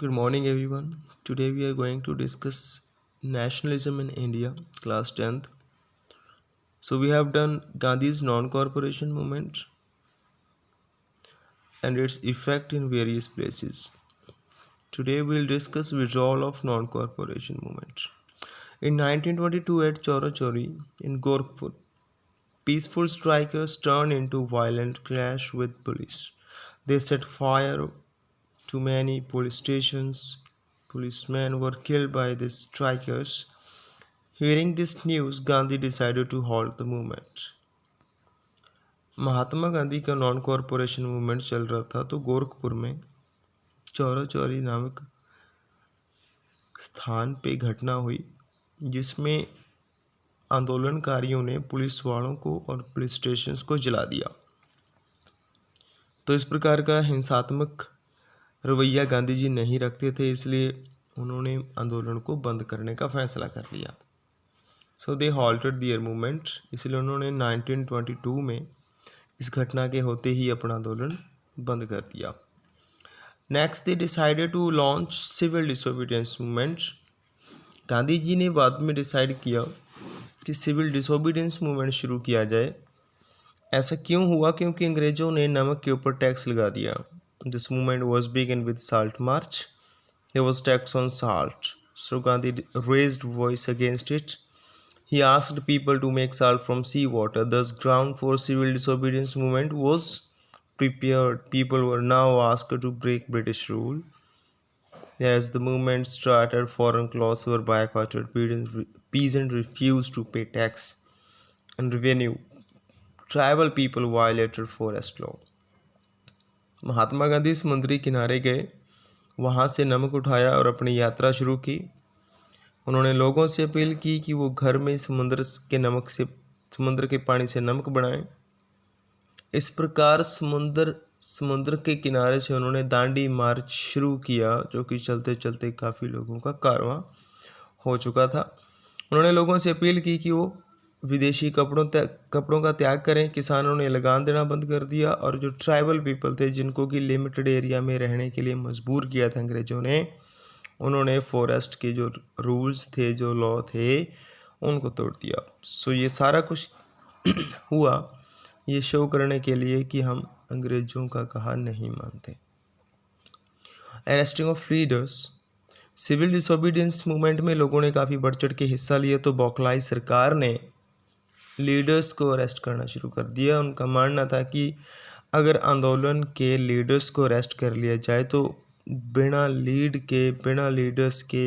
Good morning, everyone. Today we are going to discuss nationalism in India, class 10th. So, we have done Gandhi's non corporation movement and its effect in various places. Today we will discuss withdrawal of non corporation movement. In 1922, at Chora Chori in Gorakhpur, peaceful strikers turned into violent clash with police. They set fire to many police stations. Policemen were killed by these strikers. Hearing this news, Gandhi decided to halt the movement. Mahatma Gandhi का non corporation movement चल रहा था तो गोरखपुर में चौरा चौरी नामक स्थान पे घटना हुई जिसमें आंदोलनकारियों ने पुलिस वालों को और पुलिस स्टेशन को जला दिया। तो इस प्रकार का हिंसात्मक रवैया गांधी जी नहीं रखते थे, इसलिए उन्होंने आंदोलन को बंद करने का फैसला कर लिया। सो दे हॉल्टेड दियर मूवमेंट। इसलिए उन्होंने 1922 में इस घटना के होते ही अपना आंदोलन बंद कर दिया। Next they decided to launch civil disobedience movement. Gandhi ji ने बाद में डिसाइड किया कि सिविल डिसोबीडियंस मूवमेंट शुरू किया जाए। ऐसा क्यों हुआ? क्योंकि अंग्रेज़ों ने नमक के ऊपर टैक्स लगा दिया। This movement was begin with salt march. There was tax on salt, so Gandhi raised voice against it. He asked people to make salt from seawater. Thus, ground for civil disobedience movement was prepared. People were now asked to break British rule. As the movement started, foreign clothes were boycotted. Peasants refused to pay tax and revenue. Tribal people violated forest law. Mahatma Gandhi समुद्री किनारे गए, वहाँ से नमक उठाया और अपनी यात्रा शुरू की। उन्होंने लोगों से अपील की कि वो घर में समुद्र के पानी से नमक बनाएं। इस प्रकार समुद्र के किनारे से उन्होंने दांडी मार्च शुरू किया, जो कि चलते चलते काफ़ी लोगों का कारवां हो चुका था। उन्होंने लोगों से अपील की कि वो विदेशी कपड़ों का त्याग करें। किसानों ने लगान देना बंद कर दिया और जो ट्राइबल पीपल थे, जिनको कि लिमिटेड एरिया में रहने के लिए मजबूर किया था अंग्रेज़ों ने, उन्होंने फॉरेस्ट के जो रूल्स थे, जो लॉ थे, उनको तोड़ दिया। सो ये सारा कुछ हुआ ये शो करने के लिए कि हम अंग्रेज़ों का कहा नहीं मानते। Arresting of leaders. Civil disobedience movement में लोगों ने काफ़ी बढ़ चढ़ के हिस्सा लिया, तो बौखलाई सरकार ने लीडर्स को अरेस्ट करना शुरू कर दिया। उनका मानना था कि अगर आंदोलन के लीडर्स को अरेस्ट कर लिया जाए तो बिना लीडर्स के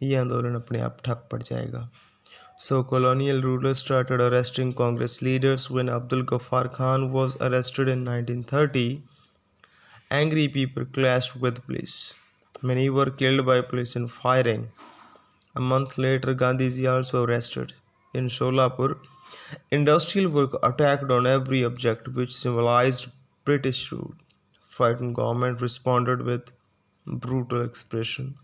ये आंदोलन अपने आप ठप पड़ जाएगा। सो colonial rulers started arresting Congress leaders. When Abdul Ghaffar Khan was arrested in 1930, angry people clashed with police. Many were killed by police in firing. A month later, Gandhiji also arrested. In Sholapur, industrial work attacked on every object which symbolized British rule. Frightened government responded with brutal expression.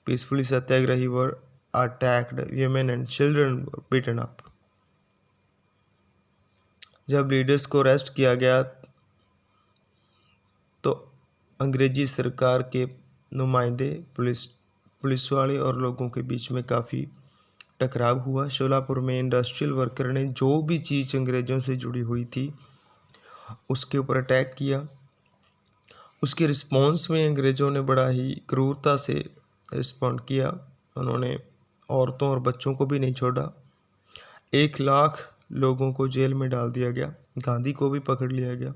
Peacefully satyagrahi were attacked. Women and children were beaten up. जब leaders को arrest किया गया तो अंग्रेजी सरकार के नुमाइंदे, police वाले और लोगों के बीच में काफ़ी टकराव हुआ। शोलापुर में इंडस्ट्रियल वर्कर ने जो भी चीज़ अंग्रेज़ों से जुड़ी हुई थी उसके ऊपर अटैक किया। उसके रिस्पॉन्स में अंग्रेज़ों ने बड़ा ही क्रूरता से रिस्पॉन्ड किया। उन्होंने औरतों और बच्चों को भी नहीं छोड़ा। 1 लाख लोगों को जेल में डाल दिया गया। गांधी को भी पकड़ लिया गया।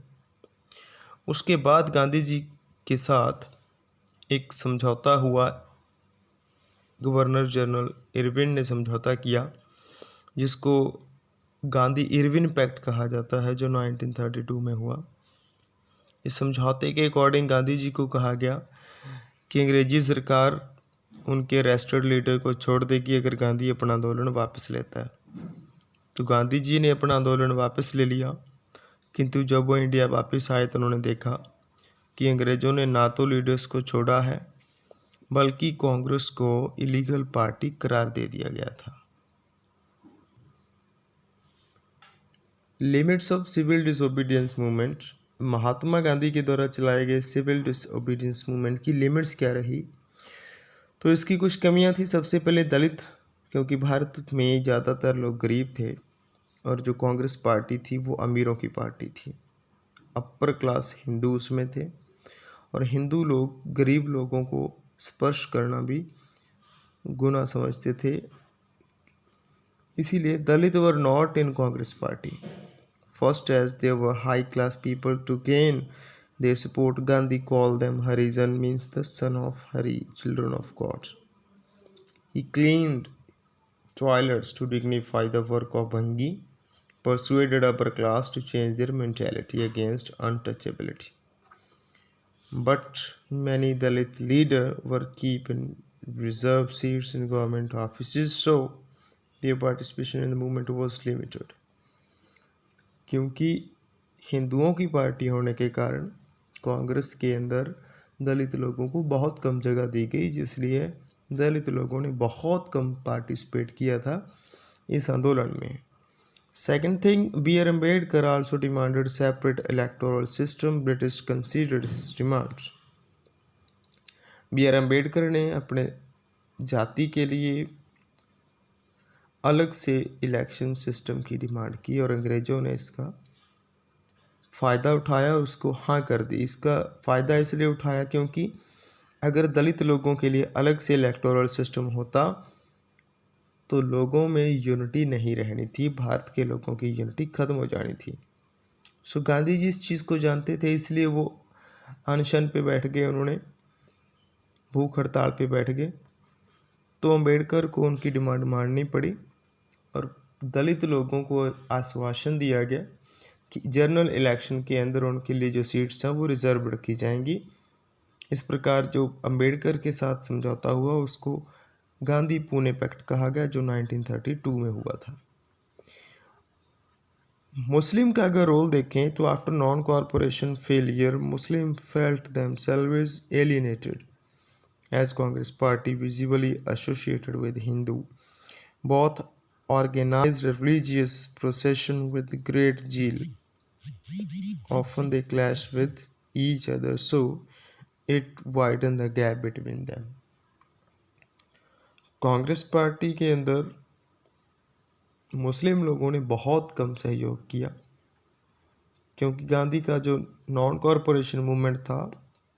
उसके बाद गांधी जी के साथ एक समझौता हुआ। गवर्नर जनरल इरविन ने समझौता किया, जिसको गांधी इरविन पैक्ट कहा जाता है, जो 1932 में हुआ। इस समझौते के अकॉर्डिंग गांधी जी को कहा गया कि अंग्रेजी सरकार उनके अरेस्टेड लीडर को छोड़ देगी अगर गांधी अपना आंदोलन वापस लेता है। तो गांधी जी ने अपना आंदोलन वापस ले लिया, किंतु जब वो इंडिया वापस आए तो उन्होंने देखा कि अंग्रेज़ों ने ना तो लीडर्स को छोड़ा है, बल्कि कांग्रेस को इलीगल पार्टी करार दे दिया गया था। Limits of civil disobedience movement. Mahatma Gandhi के द्वारा चलाए गए सिविल डिसओबीडियंस मूवमेंट की लिमिट्स क्या रही, तो इसकी कुछ कमियां थी। सबसे पहले दलित, क्योंकि भारत में ज़्यादातर लोग गरीब थे और जो कांग्रेस पार्टी थी वो अमीरों की पार्टी थी। अपर क्लास हिंदू उसमें थे और हिंदू लोग गरीब लोगों को स्पर्श करना भी गुनाह समझते थे, इसीलिए Dalit were not in Congress party. First, as they were high-class people, to gain their support, Gandhi called them Harijan, means the son of Hari, children of God. He cleaned toilets to dignify the work of Bhangi, persuaded upper class to change their mentality against untouchability. But many Dalit leaders were keeping reserved seats in government offices, so their participation in the movement was limited. क्योंकि हिंदुओं की party होने के कारण कांग्रेस के अंदर दलित लोगों को बहुत कम जगह दी गई, जिसलिए दलित लोगों ने बहुत कम पार्टिसिपेट किया था इस आंदोलन में। Second thing, B R Ambedkar also demanded separate electoral system. British considered his demands. B R Ambedkar ने अपने जाति के लिए अलग से इलेक्शन सिस्टम की डिमांड की और अंग्रेज़ों ने इसका फ़ायदा उठाया और उसको हाँ कर दी। इसका फ़ायदा इसलिए उठाया क्योंकि अगर दलित लोगों के लिए अलग से इलेक्टोरल सिस्टम होता तो लोगों में यूनिटी नहीं रहनी थी, भारत के लोगों की यूनिटी ख़त्म हो जानी थी। सो गांधी जी इस चीज़ को जानते थे, इसलिए वो अनशन पे बैठ गए, उन्होंने भूख हड़ताल पे बैठ गए। तो अम्बेडकर को उनकी डिमांड माननी पड़ी और दलित लोगों को आश्वासन दिया गया कि जनरल इलेक्शन के अंदर उनके लिए जो सीट्स हैं वो रिजर्व रखी जाएंगी। इस प्रकार जो अम्बेडकर के साथ समझौता हुआ उसको गांधी पुणे पैक्ट कहा गया, जो 1932 में हुआ था। मुस्लिम का अगर रोल देखें तो after non cooperation failure Muslim felt themselves alienated as Congress party visibly associated with Hindu. Both organized religious procession with great zeal. Often they clash with each other, so it widened the gap between them. Congress party के अंदर मुस्लिम लोगों ने बहुत कम सहयोग किया, क्योंकि गांधी का जो नॉन कॉरपोरेशन मूवमेंट था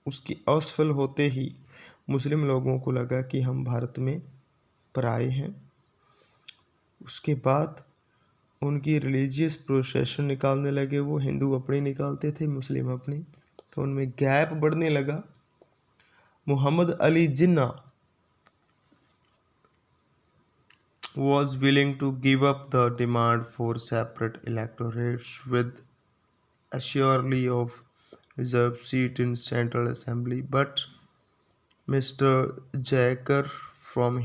उसकी असफल होते ही मुस्लिम लोगों को लगा कि हम भारत में पराए हैं। उसके बाद उनकी रिलीजियस प्रोसेशन निकालने लगे, वो हिंदू अपनी निकालते थे, मुस्लिम अपनी, तो उनमें गैप बढ़ने लगा। Mohammad Ali Jinnah was willing to give up the demand for separate electorates with assurely of reserved seat in Central Assembly, but Mr. Jaikar from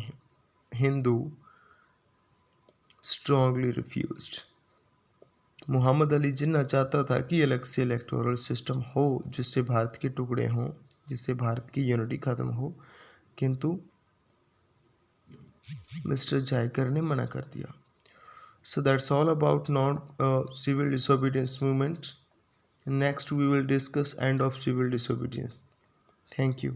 Hindu strongly refused. Mohammad Ali Jinnah चाहता था कि अलग से इलेक्टोरल सिस्टम हो जिससे भारत के टुकड़े हों, जिससे भारत की यूनिटी ख़त्म हो, किंतु मिस्टर जायकर ने मना कर दिया। So that's all about non civil disobedience movement. Next we will discuss end of civil disobedience. Thank you.